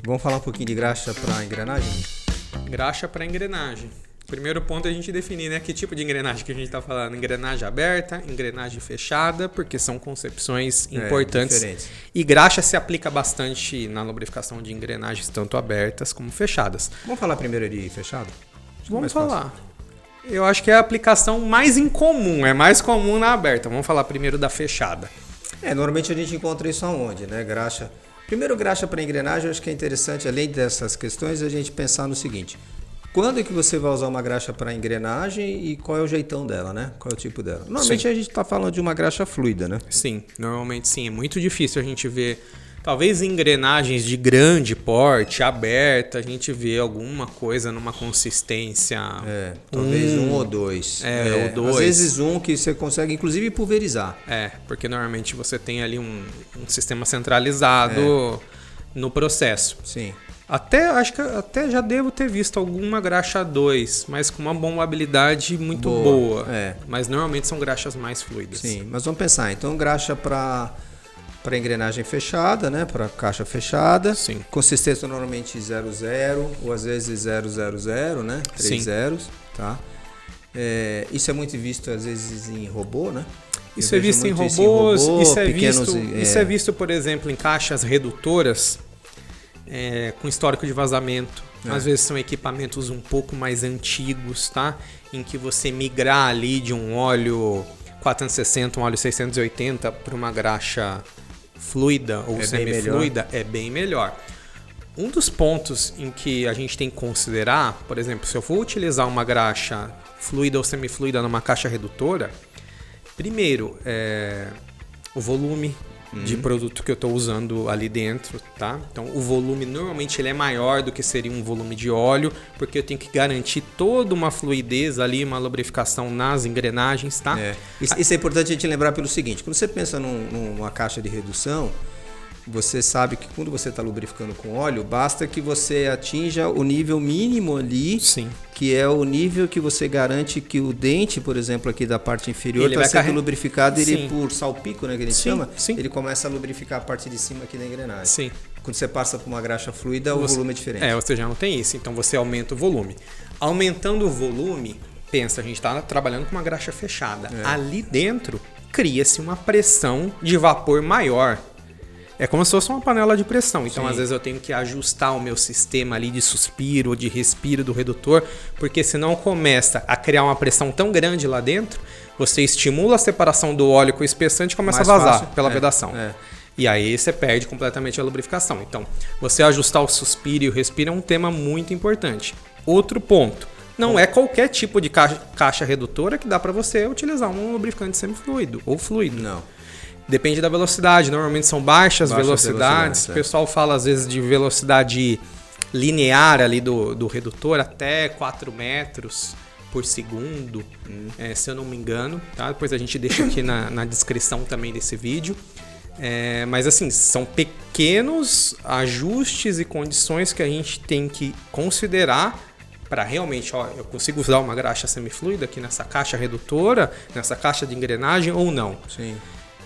Vamos falar um pouquinho de graxa para engrenagem? Graxa para engrenagem. Primeiro ponto é a gente definir, né, que tipo de engrenagem que a gente está falando. Engrenagem aberta, engrenagem fechada, porque são concepções importantes. Diferentes. E graxa se aplica bastante na lubrificação de engrenagens tanto abertas como fechadas. Vamos falar primeiro de fechado? Vamos falar. Eu acho que é a aplicação mais incomum, é mais comum na aberta. Vamos falar primeiro da fechada. Normalmente a gente encontra isso aonde, né? Graxa. Primeiro, graxa para engrenagem, eu acho que é interessante, além dessas questões, a gente pensar no seguinte. Quando é que você vai usar uma graxa para engrenagem e qual é o jeitão dela, né? Qual é o tipo dela? Normalmente a gente está falando de uma graxa fluida, né? Sim, normalmente sim. É muito difícil a gente ver, talvez engrenagens de grande porte, aberta, a gente vê alguma coisa numa consistência. Talvez um ou dois. Ou dois. Às vezes um que você consegue, inclusive, pulverizar. Porque normalmente você tem ali um sistema centralizado no processo. Sim. Acho que até já devo ter visto alguma graxa 2, mas com uma bombabilidade muito boa. Mas normalmente são graxas mais fluidas. Sim, mas vamos pensar. Então, graxa para engrenagem fechada, né? Para caixa fechada. Sim. Consistência normalmente 00 ou às vezes 000, né? 3 zeros, tá? Isso é muito visto às vezes em robô, né? Isso é visto em robôs, isso é visto, por exemplo, em caixas redutoras. Com histórico de vazamento. Às vezes são equipamentos um pouco mais antigos, tá? Em que você migrar ali de um óleo 460, um óleo 680 para uma graxa fluida ou semifluida é bem melhor. Um dos pontos em que a gente tem que considerar, por exemplo, se eu for utilizar uma graxa fluida ou semifluida numa caixa redutora, primeiro, o volume de produto que eu estou usando ali dentro, tá? Então, o volume normalmente ele é maior do que seria um volume de óleo, porque eu tenho que garantir toda uma fluidez ali, uma lubrificação nas engrenagens, tá? Isso é importante a gente lembrar pelo seguinte, quando você pensa numa caixa de redução, você sabe que quando você está lubrificando com óleo, basta que você atinja o nível mínimo ali, sim, que é o nível que você garante que o dente, por exemplo, aqui da parte inferior está sendo lubrificado, ele por salpico, né, que a gente chama, ele começa a lubrificar a parte de cima aqui da engrenagem. Sim. Quando você passa por uma graxa fluida, o volume é diferente. Você já não tem isso, então você aumenta o volume. Aumentando o volume, pensa, a gente está trabalhando com uma graxa fechada. Ali dentro, cria-se uma pressão de vapor maior. É como se fosse uma panela de pressão. Então, às vezes, eu tenho que ajustar o meu sistema ali de suspiro ou de respiro do redutor, porque senão começa a criar uma pressão tão grande lá dentro, você estimula a separação do óleo com o espessante e começa a vazar pela vedação. E aí você perde completamente a lubrificação. Então, você ajustar o suspiro e o respiro é um tema muito importante. Outro ponto. Não é qualquer tipo de caixa redutora que dá para você utilizar um lubrificante semifluido ou fluido. Não. Depende da velocidade, normalmente são baixas velocidades. O pessoal fala às vezes de velocidade linear ali do redutor até 4 metros por segundo, se eu não me engano. Tá? Depois a gente deixa aqui na descrição também desse vídeo. Mas assim, são pequenos ajustes e condições que a gente tem que considerar para realmente, eu consigo usar uma graxa semifluida aqui nessa caixa redutora, nessa caixa de engrenagem ou não. Sim.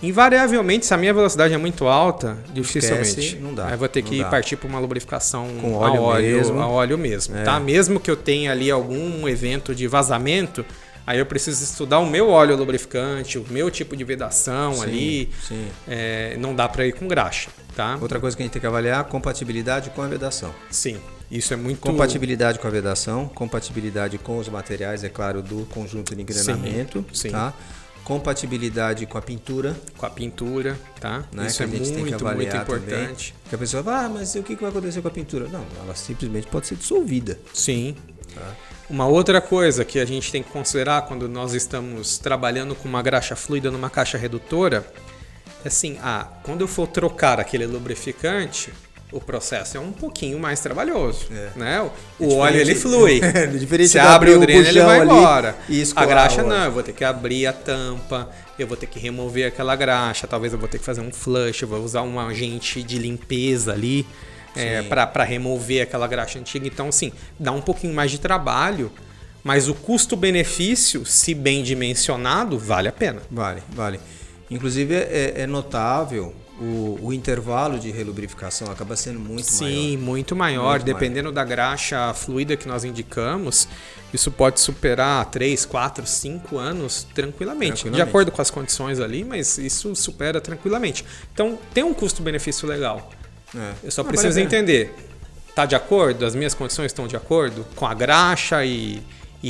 Invariavelmente, se a minha velocidade é muito alta, dificilmente não dá. Aí eu vou ter que partir para uma lubrificação com óleo mesmo. Tá? Mesmo que eu tenha ali algum evento de vazamento, aí eu preciso estudar o meu óleo lubrificante, o meu tipo de vedação ali. Sim. Não dá para ir com graxa. Tá? Outra coisa que a gente tem que avaliar é a compatibilidade com a vedação. Sim, isso é muito... Compatibilidade com a vedação, compatibilidade com os materiais, é claro, do conjunto de engrenamento. Sim. Tá? Compatibilidade com a pintura. Tá? Né? Isso é muito importante. Porque a pessoa fala, mas o que vai acontecer com a pintura? Não, ela simplesmente pode ser dissolvida. Sim. Tá? Uma outra coisa que a gente tem que considerar quando nós estamos trabalhando com uma graxa fluida numa caixa redutora é assim, quando eu for trocar aquele lubrificante, o processo é um pouquinho mais trabalhoso, né? O óleo ele flui. Você abre o dreno, ele vai embora. A graxa não, eu vou ter que abrir a tampa, eu vou ter que remover aquela graxa, talvez eu vou ter que fazer um flush, eu vou usar um agente de limpeza ali para remover aquela graxa antiga. Então, assim, dá um pouquinho mais de trabalho, mas o custo-benefício, se bem dimensionado, vale a pena. Vale. Inclusive, é notável o intervalo de relubrificação acaba sendo muito maior. Sim, muito maior. Dependendo da graxa fluida que nós indicamos, isso pode superar 3, 4, 5 anos tranquilamente. De acordo com as condições ali, mas isso supera tranquilamente. Então, tem um custo-benefício legal. Eu só preciso entender. Está de acordo? As minhas condições estão de acordo com a graxa e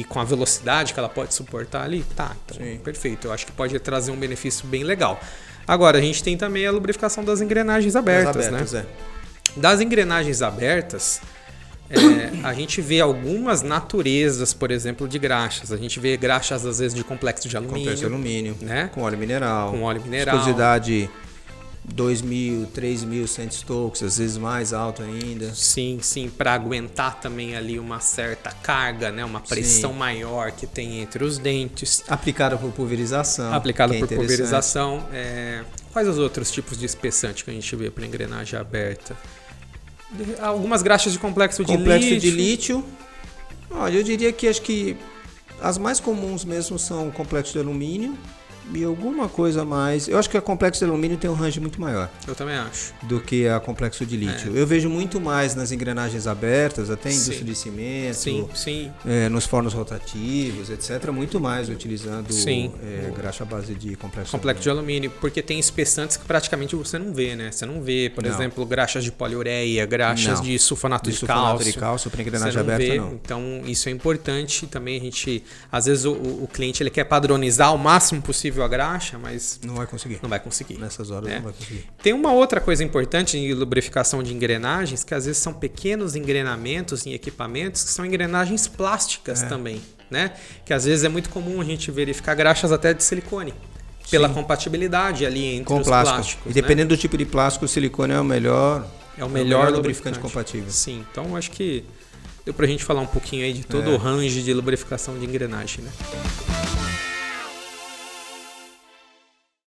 com a velocidade que ela pode suportar ali? Tá, então perfeito. Eu acho que pode trazer um benefício bem legal. Agora, a gente tem também a lubrificação das engrenagens abertas, né? Das engrenagens abertas, a gente vê algumas naturezas, por exemplo, de graxas. A gente vê graxas, às vezes, de complexo de alumínio. Complexo de alumínio, né? Com óleo mineral. Viscosidade Viscosidade 2.000, 3.000 centistokes, às vezes mais alto ainda. Sim, para aguentar também ali uma certa carga, né? Uma pressão maior que tem entre os dentes. Aplicada por pulverização. Quais os outros tipos de espessante que a gente vê para engrenagem aberta? Algumas graxas de complexo de lítio. Olha, eu diria que acho que as mais comuns mesmo são o complexo de alumínio. E alguma coisa mais. Eu acho que a complexo de alumínio tem um range muito maior. Eu também acho. Do que a complexo de lítio. Eu vejo muito mais nas engrenagens abertas, até em indústria de cimento. Sim. Nos fornos rotativos, etc. Muito mais utilizando graxa à base de complexo de alumínio. Porque tem espessantes que praticamente você não vê, né? Você não vê, por exemplo, graxas de poliureia, graxas de sulfonato de cálcio para engrenagem aberta, não. Então, isso é importante. Também a gente... Às vezes o cliente ele quer padronizar o máximo possível a graxa, mas não vai conseguir. Nessas horas não vai conseguir. Tem uma outra coisa importante em lubrificação de engrenagens, que às vezes são pequenos engrenamentos em equipamentos, que são engrenagens plásticas também, né? Que às vezes é muito comum a gente verificar graxas até de silicone, pela compatibilidade ali entre os plásticos. E dependendo do tipo de plástico, o silicone é o melhor lubrificante compatível. Sim, então acho que deu pra gente falar um pouquinho aí de todo o range de lubrificação de engrenagem, né?